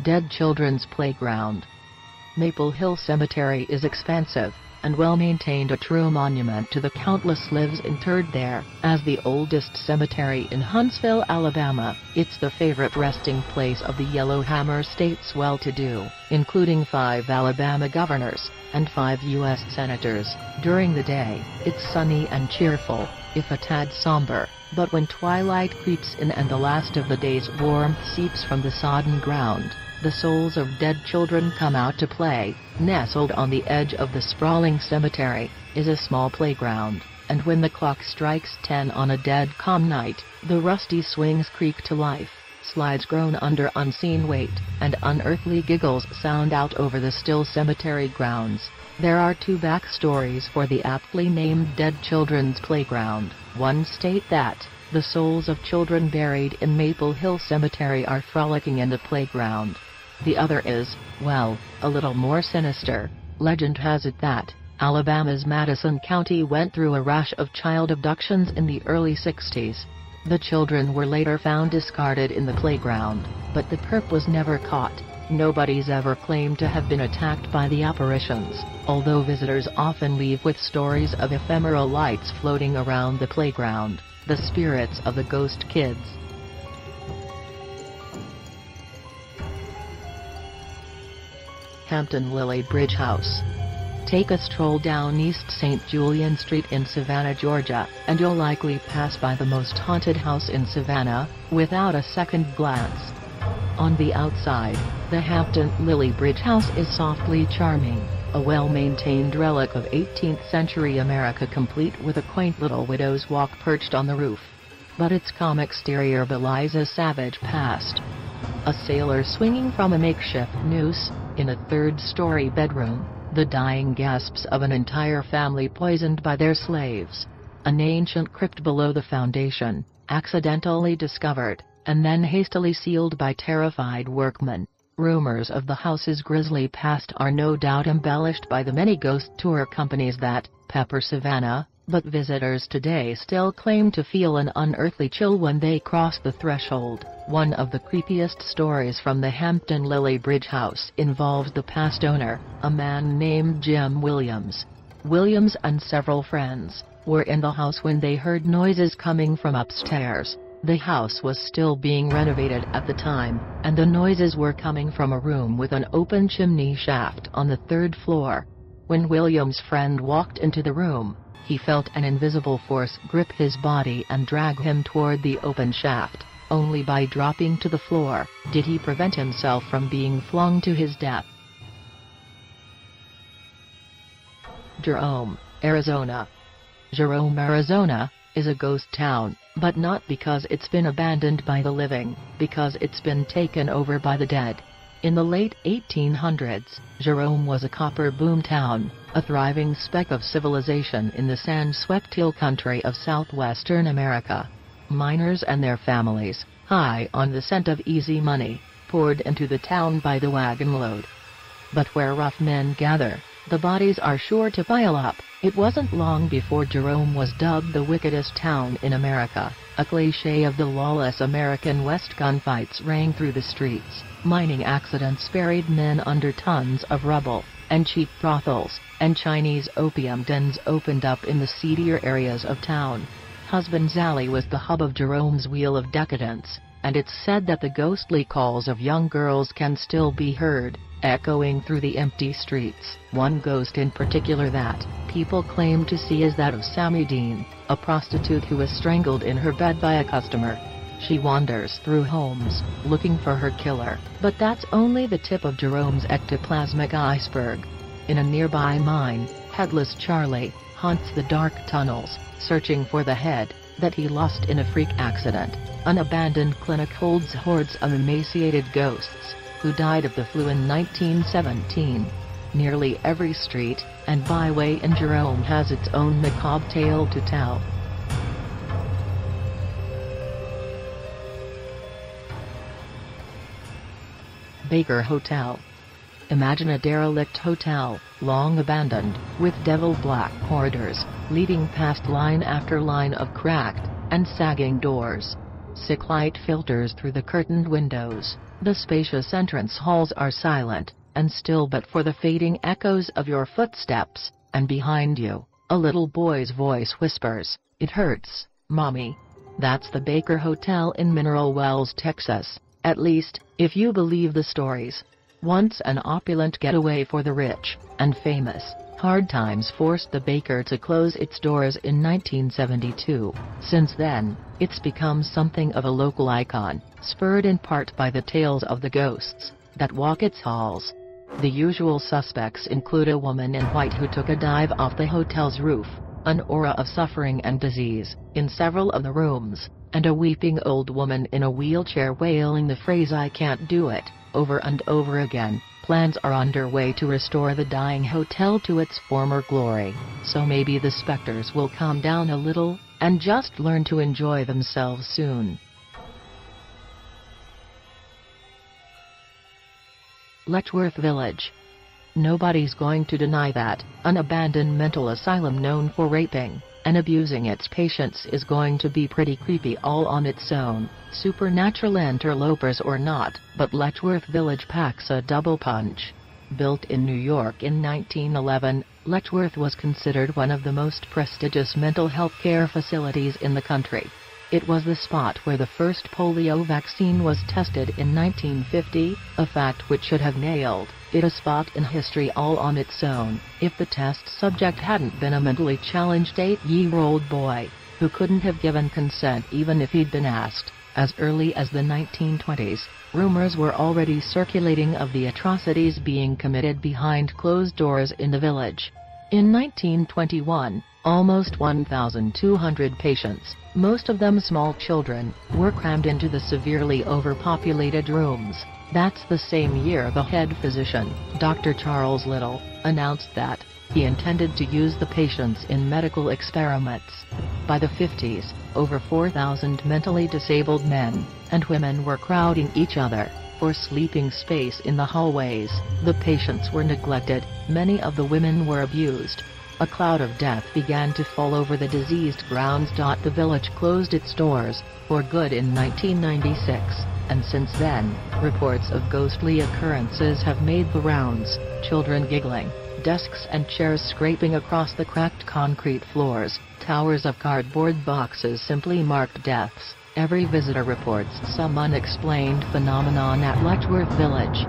Dead Children's Playground. Maple Hill Cemetery is expansive and well-maintained, a true monument to the countless lives interred there. As the oldest cemetery in Huntsville, Alabama, it's the favorite resting place of the Yellowhammer State's well-to-do, including 5 Alabama governors and 5 U.S. senators. During the day, it's sunny and cheerful, if a tad somber, but when twilight creeps in and the last of the day's warmth seeps from the sodden ground, the souls of dead children come out to play. Nestled on the edge of the sprawling cemetery is a small playground, and when the clock strikes 10 on a dead calm night, the rusty swings creak to life, slides groan under unseen weight, and unearthly giggles sound out over the still cemetery grounds. There are 2 backstories for the aptly named Dead Children's Playground. One states that the souls of children buried in Maple Hill Cemetery are frolicking in the playground. The other is, well, a little more sinister. Legend has it that Alabama's Madison County went through a rash of child abductions in the early 60s. The children were later found discarded in the playground, but the perp was never caught. Nobody's ever claimed to have been attacked by the apparitions, although visitors often leave with stories of ephemeral lights floating around the playground, the spirits of the ghost kids. Hampton Lily Bridge House. Take a stroll down East St. Julian Street in Savannah, Georgia, and you'll likely pass by the most haunted house in Savannah, without a second glance. On the outside, the Hampton Lily Bridge House is softly charming, a well-maintained relic of 18th-century America, complete with a quaint little widow's walk perched on the roof. But its calm exterior belies a savage past. A sailor swinging from a makeshift noose, in a third-story bedroom, the dying gasps of an entire family poisoned by their slaves. An ancient crypt below the foundation, accidentally discovered, and then hastily sealed by terrified workmen. Rumors of the house's grisly past are no doubt embellished by the many ghost tour companies that pepper Savannah, but visitors today still claim to feel an unearthly chill when they cross the threshold. One of the creepiest stories from the Hampton Lily Bridge House involves the past owner, a man named Jim Williams. Williams and several friends were in the house when they heard noises coming from upstairs. The house was still being renovated at the time, and the noises were coming from a room with an open chimney shaft on the 3rd floor. When Williams' friend walked into the room, he felt an invisible force grip his body and drag him toward the open shaft. Only by dropping to the floor did he prevent himself from being flung to his death. Jerome, Arizona. Jerome, Arizona, is a ghost town, but not because it's been abandoned by the living, because it's been taken over by the dead. In the late 1800s, Jerome was a copper boom town, a thriving speck of civilization in the sand-swept hill country of southwestern America. Miners and their families, high on the scent of easy money, poured into the town by the wagon load. But where rough men gather, the bodies are sure to pile up. It wasn't long before Jerome was dubbed the wickedest town in America. A cliché of the lawless American West. Gunfights rang through the streets, mining accidents buried men under tons of rubble, and cheap brothels and Chinese opium dens opened up in the seedier areas of town. Husband's Alley was the hub of Jerome's wheel of decadence, and it's said that the ghostly calls of young girls can still be heard, echoing through the empty streets. One ghost in particular that people claim to see is that of Sammy Dean, a prostitute who was strangled in her bed by a customer. She wanders through homes, looking for her killer, but that's only the tip of Jerome's ectoplasmic iceberg. In a nearby mine, Headless Charlie haunts the dark tunnels, searching for the head that he lost in a freak accident. An abandoned clinic holds hordes of emaciated ghosts who died of the flu in 1917. Nearly every street and byway in Jerome has its own macabre tale to tell. Baker Hotel. Imagine a derelict hotel, long abandoned, with devil-black corridors, leading past line after line of cracked and sagging doors. Sick light filters through the curtained windows. The spacious entrance halls are silent and still but for the fading echoes of your footsteps, and behind you, a little boy's voice whispers, "It hurts, Mommy." That's the Baker Hotel in Mineral Wells, Texas, at least, if you believe the stories. Once an opulent getaway for the rich and famous, hard times forced the Baker to close its doors in 1972. Since then, it's become something of a local icon, spurred in part by the tales of the ghosts that walk its halls. The usual suspects include a woman in white who took a dive off the hotel's roof, an aura of suffering and disease in several of the rooms, and a weeping old woman in a wheelchair wailing the phrase "I can't do it," over and over again. Plans are underway to restore the dying hotel to its former glory, so maybe the specters will calm down a little and just learn to enjoy themselves soon. Letchworth Village. Nobody's going to deny that an abandoned mental asylum known for raping and abusing its patients is going to be pretty creepy all on its own, supernatural interlopers or not, but Letchworth Village packs a double punch. Built in New York in 1911, Letchworth was considered one of the most prestigious mental health care facilities in the country. It was the spot where the first polio vaccine was tested in 1950, a fact which should have nailed it a spot in history all on its own, if the test subject hadn't been a mentally challenged 8-year-old boy, who couldn't have given consent even if he'd been asked. As early as the 1920s, rumors were already circulating of the atrocities being committed behind closed doors in the village. In 1921, almost 1,200 patients, most of them small children, were crammed into the severely overpopulated rooms. That's the same year the head physician, Dr. Charles Little, announced that he intended to use the patients in medical experiments. By the 50s, over 4,000 mentally disabled men and women were crowding each other for sleeping space in the hallways. The patients were neglected, many of the women were abused. A cloud of death began to fall over the diseased grounds. The village closed its doors for good in 1996, and since then, reports of ghostly occurrences have made the rounds, children giggling, desks and chairs scraping across the cracked concrete floors, towers of cardboard boxes simply marked deaths. Every visitor reports some unexplained phenomenon at Letchworth Village.